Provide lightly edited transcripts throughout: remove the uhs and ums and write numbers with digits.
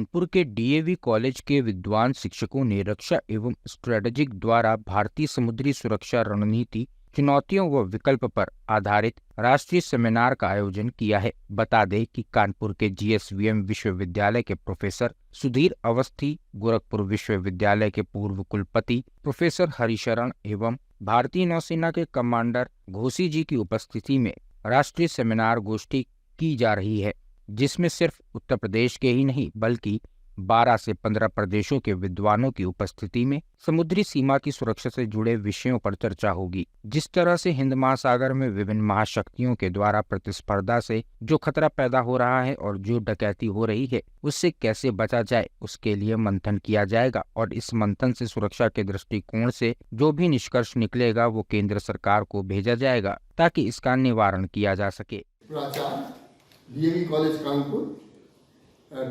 कानपुर के DAV college के विद्वान शिक्षकों ने रक्षा एवं स्ट्रेटेजिक द्वारा भारतीय समुद्री सुरक्षा रणनीति, चुनौतियों व विकल्प पर आधारित राष्ट्रीय सेमिनार का आयोजन किया है। बता दें कि कानपुर के जीएसवीएम विश्वविद्यालय के प्रोफेसर सुधीर अवस्थी, गोरखपुर विश्वविद्यालय के पूर्व कुलपति प्रोफेसर हरिशरण एवं भारतीय नौसेना के कमांडर घोसी जी की उपस्थिति में राष्ट्रीय सेमिनार गोष्ठी की जा रही है, जिसमें सिर्फ उत्तर प्रदेश के ही नहीं बल्कि 12 से 15 प्रदेशों के विद्वानों की उपस्थिति में समुद्री सीमा की सुरक्षा से जुड़े विषयों पर चर्चा होगी। जिस तरह से हिंद महासागर में विभिन्न महाशक्तियों के द्वारा प्रतिस्पर्धा से जो खतरा पैदा हो रहा है और जो डकैती हो रही है उससे कैसे बचा जाए, उसके लिए मंथन किया जाएगा और इस मंथन से सुरक्षा के दृष्टिकोण से जो भी निष्कर्ष निकलेगा वो केंद्र सरकार को भेजा जाएगा ताकि इसका निवारण किया जा सके। DAV college Kanpur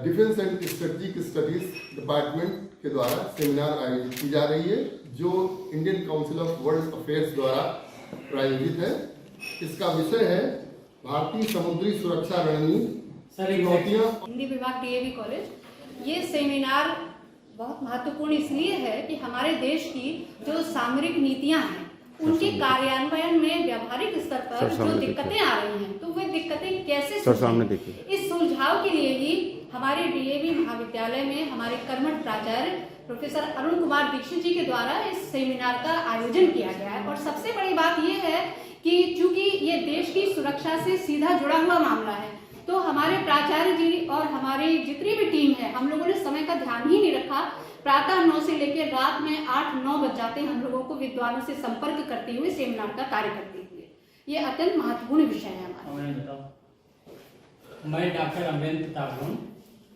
defence and strategic studies department के द्वारा सेमिनार आयोजित की जा रही है, जो Indian council of world affairs द्वारा प्रायोजित है। इसका विषय है भारतीय समुद्री सुरक्षा रणनीति, चुनौतियां। हिंदी विभाग डीएवी कॉलेज, ये सेमिनार बहुत महत्वपूर्ण इसलिए है कि हमारे देश की जो सामरिक नीतियां हैं उनके कार्यान्वयन में व्यावहारिक स्तर पर जो दिक्कतें आ रही हैं, तो वे दिक्कतें कैसे सुलझें, इस सुलझाव के लिए ही हमारे डीएवी महाविद्यालय में हमारे कर्मठ प्राचार्य प्रोफेसर अरुण कुमार दीक्षित जी के द्वारा इस सेमिनार का आयोजन किया गया है। और सबसे बड़ी बात यह है कि चूंकि ये देश की सुरक्षा से सीधा जुड़ा हुआ मामला है, तो हमारे प्राचार्य जी और हमारी जितनी भी टीम है, हम लोगों ने समय का ध्यान ही नहीं रखा। प्रातः 9 से लेकर रात में 8-9 बज जाते हैं हम लोगों को विद्वानों से संपर्क करते हुए सेमिनार का कार्य करते हुए। ये अत्यंत महत्वपूर्ण विषय है हमारा। मैं डॉक्टर अमरेंद्र प्रताप,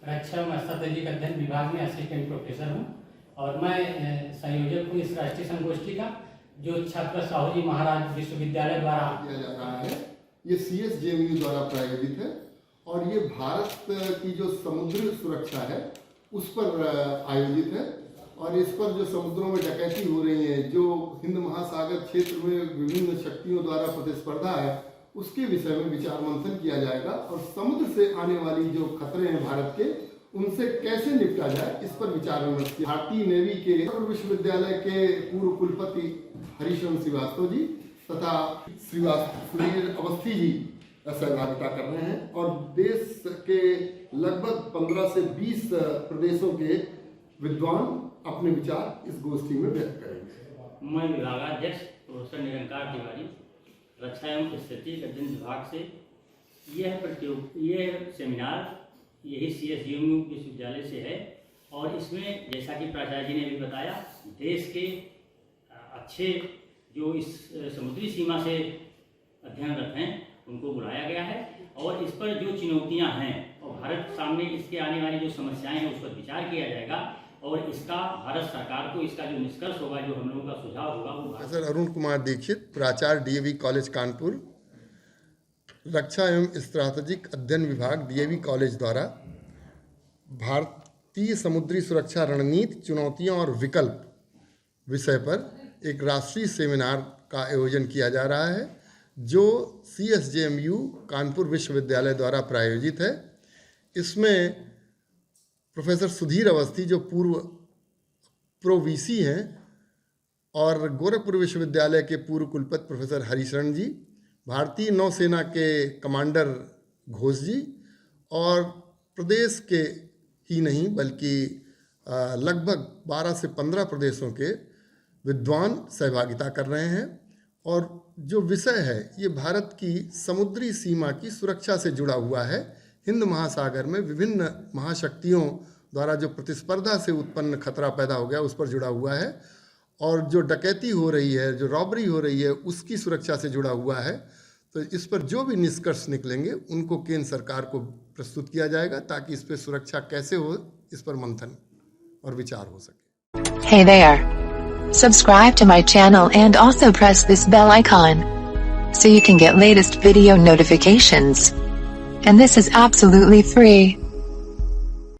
रक्षा एवं स्ट्रेटेजिक अध्ययन विभाग में असिस्टेंट प्रोफेसर हूँ और मैं संयोजक हूँ इस राष्ट्रीय संगोष्ठी का, जो छत्रपति साहू जी महाराज विश्वविद्यालय द्वारा किया जा रहा है। ये CSJMU द्वारा प्रायोजित है और ये भारत की जो समुद्री सुरक्षा है उस पर आयोजित है। और इस पर जो समुद्रों में डकैती हो रही है, जो हिंद महासागर क्षेत्र में विभिन्न शक्तियों द्वारा प्रतिस्पर्धा है, उसके विषय में विचार मंथन किया जाएगा और समुद्र से आने वाली जो खतरे हैं भारत के, उनसे कैसे निपटा जाए, इस पर विचार विमर्श किया। भारतीय नेवी के विश्वविद्यालय के पूर्व कुलपति हरिशरण श्रीवास्तव जी तथा सुधीर अवस्थी जी सहभागिता कर रहे हैं और देश के लगभग 15 से 20 प्रदेशों के विद्वान अपने विचार इस गोष्ठी में व्यक्त करेंगे। मैं विभागाध्यक्ष प्रोफेसर निरंकार तिवारी, रक्षा एवं स्ट्रेटेजिक अध्ययन विभाग से यह सेमिनार यही CSJMU विश्वविद्यालय से है और इसमें जैसा कि प्राचार्य जी ने भी बताया, देश के अच्छे जो इस समुद्री सीमा से अध्ययनरत हैं उनको बुलाया गया है और इस पर जो चुनौतियां हैं और भारत सामने इसके आने वाली जो समस्याएं हैं उस पर विचार किया जाएगा और इसका भारत सरकार को इसका जो निष्कर्ष होगा, जो हम लोगों का सुझाव होगा, वो प्रोफेसर अरुण कुमार दीक्षित, प्राचार्य डीएवी कॉलेज कानपुर, रक्षा एवं स्ट्रेटेजिक अध्ययन विभाग डीएवी कॉलेज द्वारा भारतीय समुद्री सुरक्षा रणनीति, चुनौतियां और विकल्प विषय पर एक राष्ट्रीय सेमिनार का आयोजन किया जा रहा है, जो CSJMU कानपुर विश्वविद्यालय द्वारा प्रायोजित है। इसमें प्रोफेसर सुधीर अवस्थी जो पूर्व प्रो-VC हैं और गोरखपुर विश्वविद्यालय के पूर्व कुलपति प्रोफेसर हरिशरण जी, भारतीय नौसेना के कमांडर घोष जी और प्रदेश के ही नहीं बल्कि लगभग 12 से 15 प्रदेशों के विद्वान सहभागिता कर रहे हैं। और जो विषय है ये भारत की समुद्री सीमा की सुरक्षा से जुड़ा हुआ है। हिंद महासागर में विभिन्न महाशक्तियों द्वारा जो प्रतिस्पर्धा से उत्पन्न खतरा पैदा हो गया उस पर जुड़ा हुआ है और जो डकैती हो रही है, जो रॉबरी हो रही है, उसकी सुरक्षा से जुड़ा हुआ है। तो इस पर जो भी निष्कर्ष निकलेंगे उनको केंद्र सरकार को प्रस्तुत किया जाएगा ताकि इस पर सुरक्षा कैसे हो, इस पर मंथन और विचार हो सके। Hey there. Subscribe to my channel and also press this bell icon so you can get latest video notifications. And this is absolutely free.